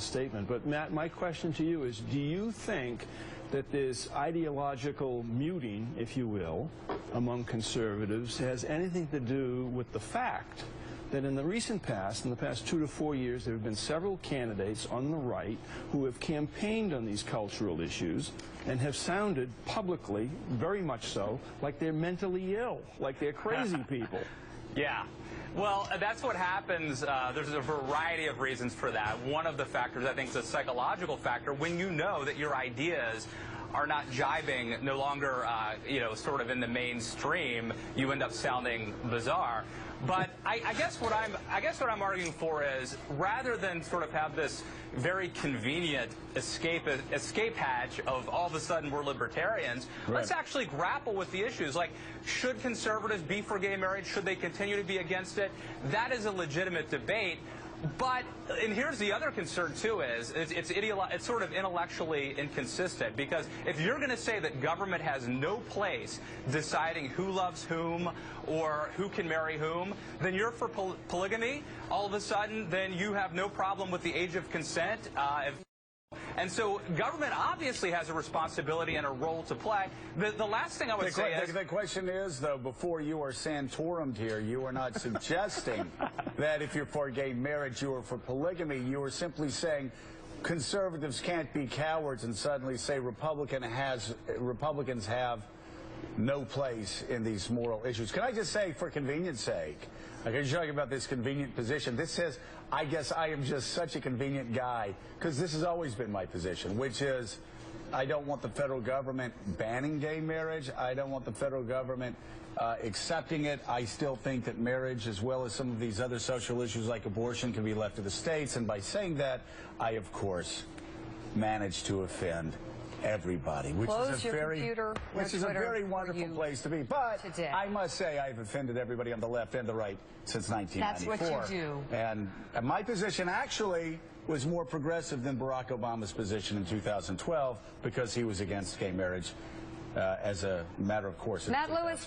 statement. But Matt, my question to you is, do you think that this ideological muting, if you will, among conservatives has anything to do with the fact that in the recent past, in the past 2 to 4 years, there have been several candidates on the right who have campaigned on these cultural issues and have sounded publicly, very much so, like they're mentally ill, like they're crazy people? Yeah. Well, that's what happens. There's a variety of reasons for that. One of the factors, I think, is a psychological factor. When you know that your ideas are not jibing, no longer, sort of in the mainstream, you end up sounding bizarre. But I guess what I'm arguing for is, rather than sort of have this very convenient escape hatch of all of a sudden we're libertarians, right, let's actually grapple with the issues. Like, should conservatives be for gay marriage? Should they continue to be against it? That is a legitimate debate. But, and here's the other concern too, is it's sort of intellectually inconsistent, because if you're going to say that government has no place deciding who loves whom or who can marry whom, then you're for polygamy. All of a sudden, then you have no problem with the age of consent. And so government obviously has a responsibility and a role to play. The last thing I would say is... The question is, though, before you are Santorumed here, you are not suggesting that if you're for gay marriage, you are for polygamy. You are simply saying conservatives can't be cowards and suddenly say Republicans have no place in these moral issues. Can I just say, for convenience sake, you're talking about this convenient position. This says, I guess I am just such a convenient guy, because this has always been my position, which is I don't want the federal government banning gay marriage. I don't want the federal government accepting it. I still think that marriage, as well as some of these other social issues like abortion, can be left to the states. And by saying that, I, of course, managed to offend everybody, which is a very wonderful place to be. But today, I must say, I've offended everybody on the left and the right since 1994. That's what you do. And my position actually was more progressive than Barack Obama's position in 2012, because he was against gay marriage as a matter of course. Matt Lewis.